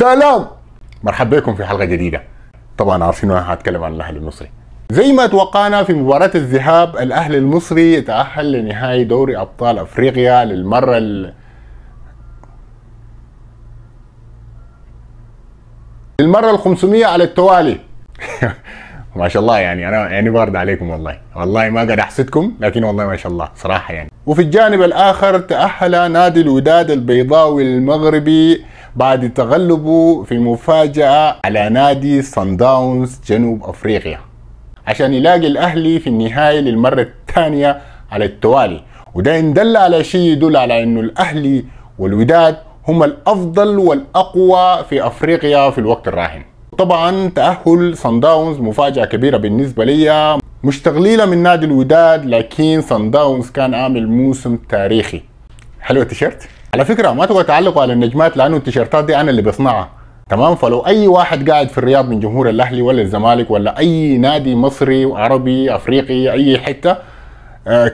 سلام، مرحبا بكم في حلقة جديدة. طبعا عارفين انا هتكلم عن الاهلي المصري. زي ما توقعنا في مباراة الذهاب الاهلي المصري يتأهل لنهائي دوري ابطال افريقيا للمرة ال 500 على التوالي. ما شاء الله، يعني انا بارد عليكم والله ما قاعد احسدكم، لكن والله ما شاء الله صراحة يعني. وفي الجانب الاخر تأهل نادي الوداد البيضاوي المغربي بعد تغلبه في مفاجأة على نادي صن داونز جنوب افريقيا عشان يلاقي الاهلي في النهائي للمرة الثانية على التوالي. وده ان دل على شيء يدل على انه الاهلي والوداد هم الافضل والاقوى في افريقيا في الوقت الراهن. طبعا تأهل صن داونز مفاجأة كبيرة بالنسبة لي، مش تقليلا من نادي الوداد، لكن صن داونز كان عامل موسم تاريخي. حلو التيشيرت؟ على فكرة ما تبغى تعلقوا على النجمات، لانه التيشيرتات دي انا اللي بصنعها، تمام؟ فلو اي واحد قاعد في الرياض من جمهور الاهلي ولا الزمالك ولا اي نادي مصري وعربي افريقي اي حتة،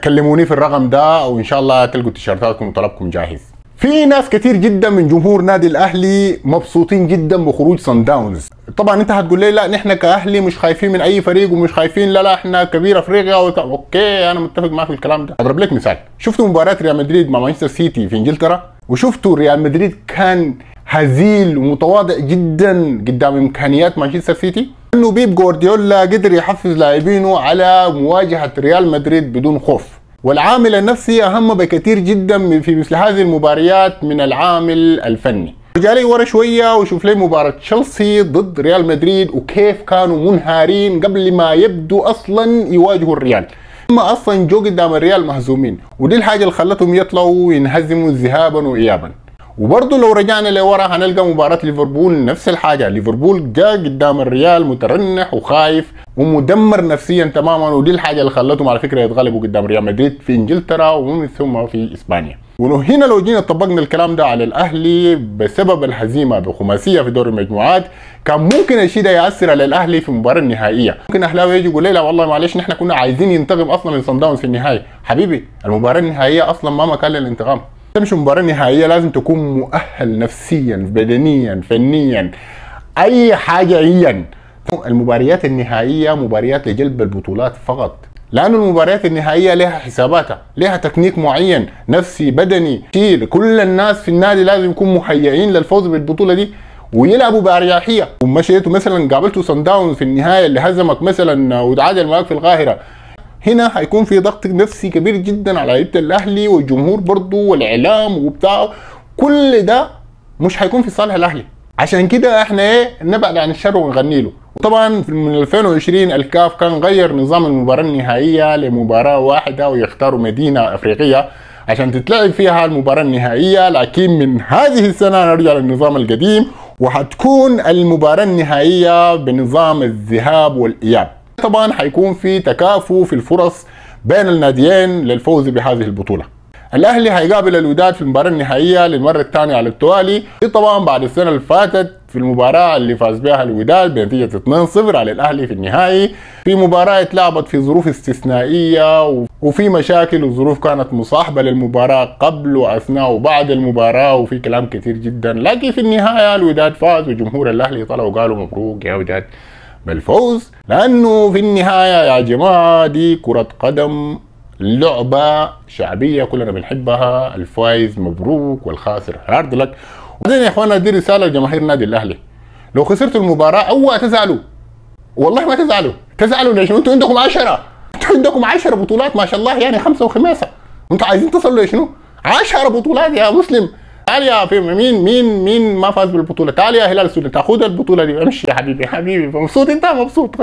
كلموني في الرقم ده وان شاء الله تلقوا تيشيرتاتكم وطلبكم جاهز. في ناس كتير جدا من جمهور نادي الاهلي مبسوطين جدا بخروج صن داونز. طبعا انت هتقول لي لا نحن كاهلي مش خايفين من اي فريق ومش خايفين، لا احنا كبير افريقيا اوكي، انا متفق معك في الكلام ده. اضرب لك مثال، شفتوا مباراه ريال مدريد مع مانشستر سيتي في انجلترا؟ وشفتوا ريال مدريد كان هزيل ومتواضع جدا قدام امكانيات مانشستر سيتي، انه بيب جوارديولا قدر يحفز لاعبينه على مواجهه ريال مدريد بدون خوف. والعامل النفسي اهم بكثير جدا في مثل هذه المباريات من العامل الفني. رجع لي ورا شويه وشوف لي مباراه تشيلسي ضد ريال مدريد وكيف كانوا منهارين قبل ما يبدوا اصلا يواجهوا الريال. هم اصلا جو قدام الريال مهزومين، ودي الحاجه اللي خلتهم يطلعوا وينهزموا ذهابا وايابا. وبرضه لو رجعنا لورا هنلقى مباراة ليفربول نفس الحاجة، ليفربول جاء قدام الريال مترنح وخايف ومدمر نفسيا تماما، ودي الحاجة اللي خلتهم على فكرة يتغلبوا قدام ريال مدريد في انجلترا ومن ثم في اسبانيا. وهنا لو جينا طبقنا الكلام ده على الاهلي بسبب الهزيمة بخماسية في دور المجموعات، كان ممكن الشيء ده يأثر على الاهلي في المباراة النهائية. ممكن اهلاوي يجي يقول لي لا والله معلش نحن كنا عايزين ينتقم اصلا من صن داونز في النهائي. حبيبي المباراة النهائية اصلا ما مكان للانتقام. تمشي مباراة نهائية لازم تكون مؤهل نفسيا بدنيا فنيا اي حاجة. المباريات النهائية مباريات لجلب البطولات فقط، لأن المباريات النهائية لها حساباتها، لها تكنيك معين نفسي بدني كتير. كل الناس في النادي لازم يكونوا مهيئين للفوز بالبطولة دي ويلعبوا بأريحية. ومشيتوا مثلا قابلتوا صن داونز في النهاية اللي هزمك مثلا وتعادل معك في القاهرة، هنا هيكون في ضغط نفسي كبير جدا على لعيبه الاهلي والجمهور برضه والاعلام وبتاع، كل ده مش هيكون في صالح الاهلي. عشان كده احنا نبعد عن الشر ونغني له. وطبعا من 2020 الكاف كان غير نظام المباراه النهائيه لمباراه واحده ويختاروا مدينه افريقيه عشان تتلعب فيها المباراه النهائيه، لكن من هذه السنه نرجع للنظام القديم وهتكون المباراه النهائيه بنظام الذهاب والاياب. طبعا حيكون في تكافؤ في الفرص بين الناديين للفوز بهذه البطولة. الاهلي هيقابل الوداد في المباراة النهائية للمرة الثانية على التوالي، طبعا بعد السنة اللي فاتت في المباراة اللي فاز بها الوداد بنتيجة 2-0 على الاهلي في النهائي، في مباراة اتلعبت في ظروف استثنائية وفي مشاكل وظروف كانت مصاحبة للمباراة قبل واثناء وبعد المباراة وفي كلام كثير جدا، لكن في النهاية الوداد فاز وجمهور الاهلي طلعوا وقالوا مبروك يا وداد بالفوز، لانه في النهايه يا جماعه دي كره قدم، لعبه شعبيه كلنا بنحبها، الفايز مبروك والخاسر هارد لك. وبعدين يا اخوانا دي رساله لجماهير نادي الاهلي، لو خسرتوا المباراه اوعى تزعلوا، والله ما تزعلوا ليش؟ انتوا عندكم 10 بطولات ما شاء الله، يعني 5 وخماسه، انتوا عايزين تصلوا لشنو؟ 10 بطولات يا مسلم. تعال يا في مين ما فاز بالبطوله؟ تعال يا هلال السودان تاخذ البطوله دي، امشي يا حبيبي مبسوط انت مبسوط.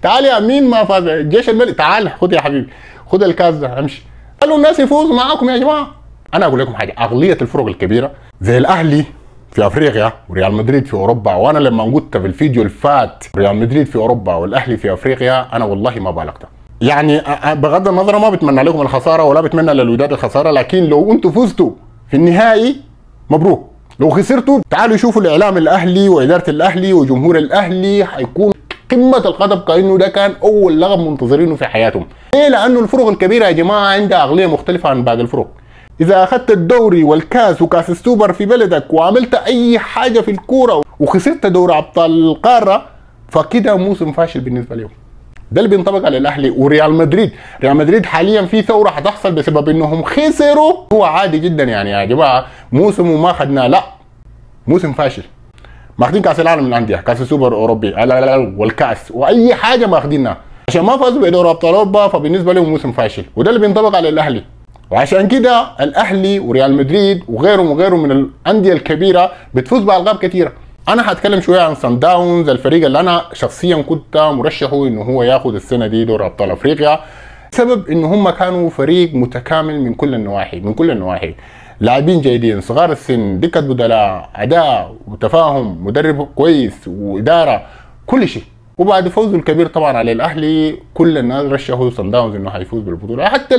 تعال يا مين ما فاز الجيش الملكي، تعال خذ يا حبيبي خذ الكاس ده امشي، خلوا الناس يفوزوا معاكم يا جماعه. انا اقول لكم حاجه، اغليه الفرق الكبيره زي الاهلي في افريقيا وريال مدريد في اوروبا، وانا لما قلت في الفيديو الفات ريال مدريد في اوروبا والاهلي في افريقيا انا والله ما بالغت، يعني بغض النظر ما بتمنى لكم الخساره ولا بتمنى للوداد الخساره، لكن لو انتم فزتوا في النهائي مبروك، لو خسرتوا تعالوا شوفوا الاعلام الاهلي واداره الاهلي وجمهور الاهلي حيكون قمه الغضب كانه ده كان اول لقب منتظرينه في حياتهم. ليه؟ لانه الفرق الكبيره يا جماعه عندها عقليه مختلفه عن باقي الفرق. اذا اخذت الدوري والكاس وكاس السوبر في بلدك وعملت اي حاجه في الكوره وخسرت دوري ابطال القاره، فكده موسم فاشل بالنسبه لهم. ده اللي بينطبق على الاهلي وريال مدريد. ريال مدريد حاليا في ثوره حتحصل بسبب انهم خسروا. هو عادي جدا يعني يا جماعه، موسم وما خدناه، لا، موسم فاشل. ماخذين كاس العالم للانديه، كاس السوبر الاوروبي والكاس واي حاجه ماخذينها، عشان ما فازوا بدوري ابطال اوروبا فبالنسبه لهم موسم فاشل. وده اللي بينطبق على الاهلي. وعشان كده الاهلي وريال مدريد وغيرهم وغيرهم من الانديه الكبيره بتفوز بالقاب كثيره. انا هتكلم شويه عن صن داونز، الفريق اللي انا شخصيا كنت مرشحه انه هو ياخذ السنه دي دوري ابطال افريقيا، بسبب انه هم كانوا فريق متكامل من كل النواحي. لاعبين جيدين، صغار السن، دكه بدلاء، اداء وتفاهم، مدرب كويس واداره، كل شيء. وبعد فوزه الكبير طبعا على الاهلي كل الناس رشحوا صن داونز انه حيفوز بالبطوله، حتى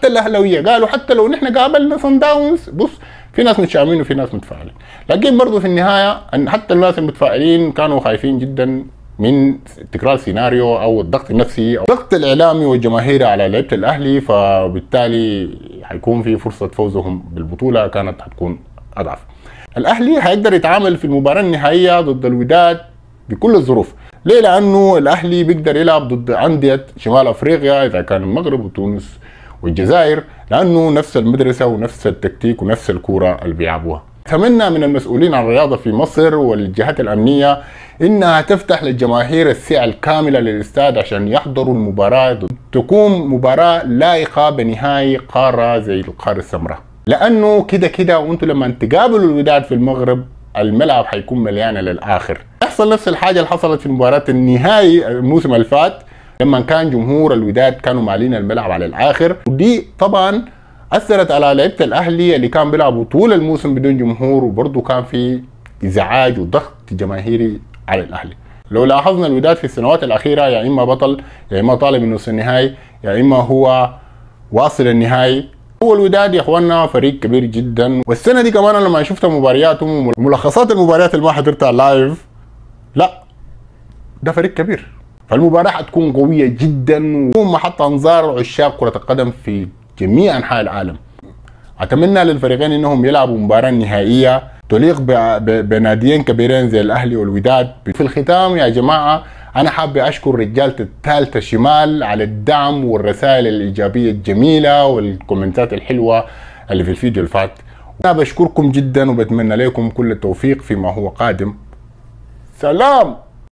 الاهلاويه قالوا حتى لو نحن قابلنا صن داونز، بص، في ناس متشائمين وفي ناس متفائلين، لكن برضه في النهايه ان حتى الناس المتفائلين كانوا خايفين جدا من تكرار سيناريو او الضغط النفسي او الضغط الاعلامي والجماهيري على لعيبه الاهلي، فبالتالي حيكون في فرصه فوزهم بالبطوله كانت حتكون اضعف. الاهلي حيقدر يتعامل في المباراه النهائيه ضد الوداد بكل الظروف. ليه؟ لانه الاهلي بيقدر يلعب ضد انديه شمال افريقيا اذا كان المغرب وتونس والجزائر، لانه نفس المدرسه ونفس التكتيك ونفس الكوره اللي بيلعبوها. اتمنى من المسؤولين عن الرياضه في مصر والجهات الامنيه انها تفتح للجماهير السعه الكامله للاستاد عشان يحضروا المباراه، تكون مباراه لائقه بنهائي قاره زي القاره السمراء، لانه كده وانتم لما تقابلوا الوداد في المغرب الملعب حيكون مليان للاخر. يحصل نفس الحاجه اللي حصلت في مباراه النهائي الموسم اللي فات لما كان جمهور الوداد كانوا مالين الملعب على الاخر، ودي طبعا اثرت على لعيبه الاهلي اللي كان بيلعبوا طول الموسم بدون جمهور، وبرضه كان في ازعاج وضغط جماهيري على الاهلي. لو لاحظنا الوداد في السنوات الاخيره يا اما بطل يا اما طالع من نص النهائي يا اما هو واصل النهائي. هو الوداد يا اخواننا فريق كبير جدا، والسنه دي كمان لما شفت مبارياتهم وملخصات المباريات اللي ما حضرتها لايف، لا، ده فريق كبير، فالمباراه حتكون قويه جدا ومحط انظار عشاق كره القدم في جميع انحاء العالم. اتمنى للفريقين انهم يلعبوا مباراه نهائيه تليق بناديين كبيرين زي الاهلي والوداد. في الختام يا جماعه انا حابب اشكر رجاله الثالثه شمال على الدعم والرسائل الايجابيه الجميله والكومنتات الحلوه اللي في الفيديو اللي فات. انا بشكركم جدا وبتمنى لكم كل التوفيق فيما هو قادم. سلام.